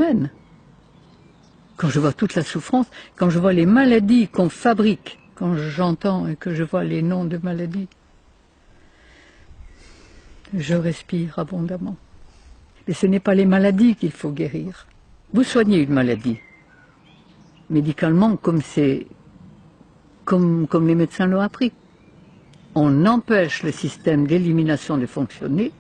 haine. Quand je vois toute la souffrance, quand je vois les maladies qu'on fabrique, quand j'entends et que je vois les noms de maladies, je respire abondamment. Mais ce n'est pas les maladies qu'il faut guérir. Vous soignez une maladie, médicalement, comme les médecins l'ont appris. On empêche le système d'élimination de fonctionner,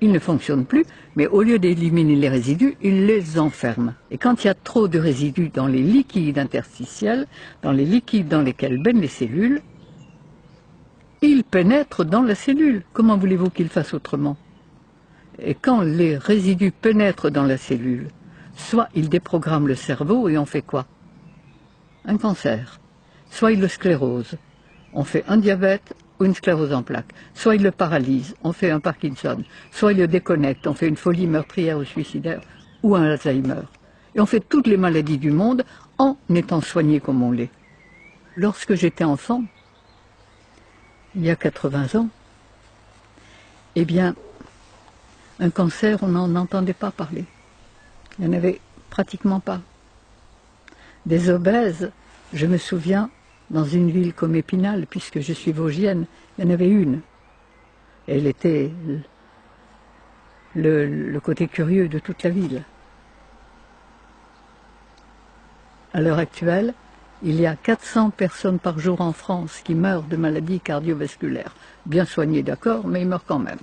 il ne fonctionne plus, mais au lieu d'éliminer les résidus, il les enferme. Et quand il y a trop de résidus dans les liquides interstitiels, dans les liquides dans lesquels baignent les cellules, ils pénètrent dans la cellule. Comment voulez-vous qu'ils fassent autrement? Et quand les résidus pénètrent dans la cellule, soit ils déprogramment le cerveau et on fait quoi? Un cancer. Soit ils le sclérosent, on fait un diabète ou une sclérose en plaques. Soit ils le paralysent, on fait un Parkinson. Soit ils le déconnectent, on fait une folie meurtrière ou suicidaire ou un Alzheimer. Et on fait toutes les maladies du monde en étant soigné comme on l'est. Lorsque j'étais enfant, il y a 80 ans, eh bien, un cancer, on n'en entendait pas parler. Il n'y en avait pratiquement pas. Des obèses, je me souviens, dans une ville comme Épinal, puisque je suis vosgienne, il y en avait une. Elle était le côté curieux de toute la ville. À l'heure actuelle, il y a 400 personnes par jour en France qui meurent de maladies cardiovasculaires. Bien soignées, d'accord, mais ils meurent quand même.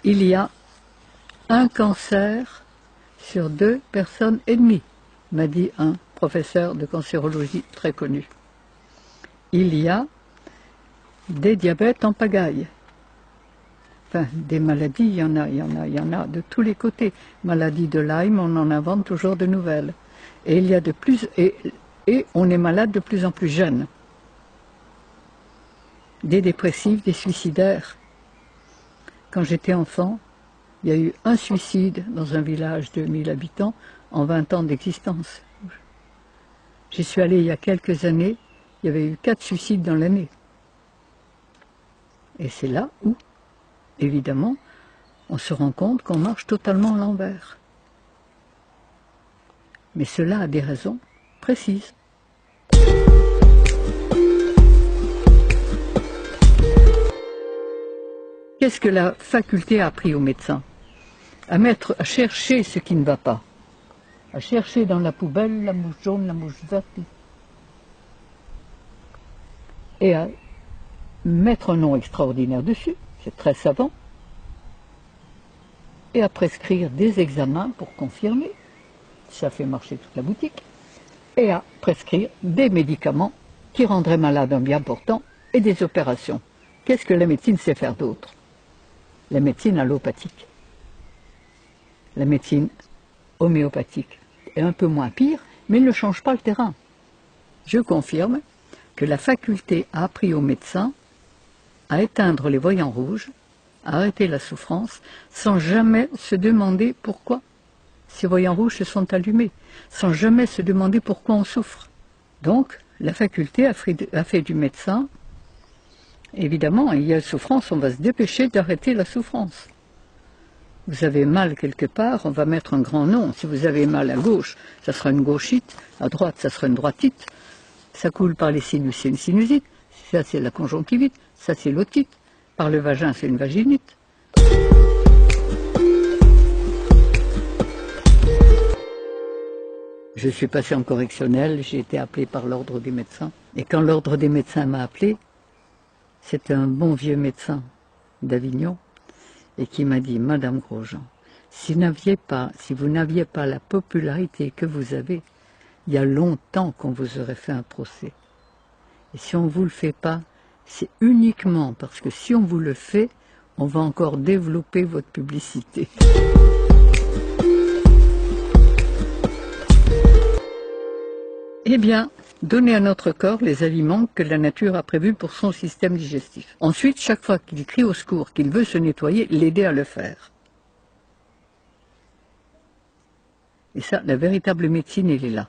Il y a un cancer sur 2 personnes et demie, m'a dit un professeur de cancérologie très connu. Il y a des diabètes en pagaille. Enfin, des maladies, il y en a de tous les côtés. Maladie de Lyme, on en invente toujours de nouvelles. Et il y a de plus, et on est malade de plus en plus jeune. Des dépressifs, des suicidaires. Quand j'étais enfant, il y a eu un suicide dans un village de 1000 habitants en 20 ans d'existence. J'y suis allée il y a quelques années, il y avait eu 4 suicides dans l'année. Et c'est là où, évidemment, on se rend compte qu'on marche totalement à l'envers. Mais cela a des raisons précises. Qu'est-ce que la faculté a appris aux médecins? À chercher ce qui ne va pas. À chercher dans la poubelle la mouche jaune, la mouche verte. Et à mettre un nom extraordinaire dessus, c'est très savant. Et à prescrire des examens pour confirmer. Ça fait marcher toute la boutique. Et à prescrire des médicaments qui rendraient malade un bien portant et des opérations. Qu'est-ce que la médecine sait faire d'autre? La médecine allopathique. La médecine homéopathique est un peu moins pire, mais ne change pas le terrain. Je confirme que la faculté a appris aux médecins à éteindre les voyants rouges, à arrêter la souffrance, sans jamais se demander pourquoi ces voyants rouges se sont allumés, sans jamais se demander pourquoi on souffre. Donc, la faculté a fait du médecin, évidemment, il y a souffrance, on va se dépêcher d'arrêter la souffrance. Vous avez mal quelque part, on va mettre un grand nom. Si vous avez mal à gauche, ça sera une gauchite, à droite, ça sera une droitite. Ça coule par les sinus, c'est une sinusite. Ça, c'est la conjonctivite. Ça, c'est l'otite. Par le vagin, c'est une vaginite. Je suis passé en correctionnel, j'ai été appelé par l'ordre des médecins. Et quand l'ordre des médecins m'a appelé, c'est un bon vieux médecin d'Avignon, et qui m'a dit, Madame Grosjean, si vous n'aviez pas la popularité que vous avez, il y a longtemps qu'on vous aurait fait un procès. Et si on ne vous le fait pas, c'est uniquement parce que si on vous le fait, on va encore développer votre publicité. Eh bien, donner à notre corps les aliments que la nature a prévus pour son système digestif. Ensuite, chaque fois qu'il crie au secours, qu'il veut se nettoyer, l'aider à le faire. Et ça, la véritable médecine, elle est là.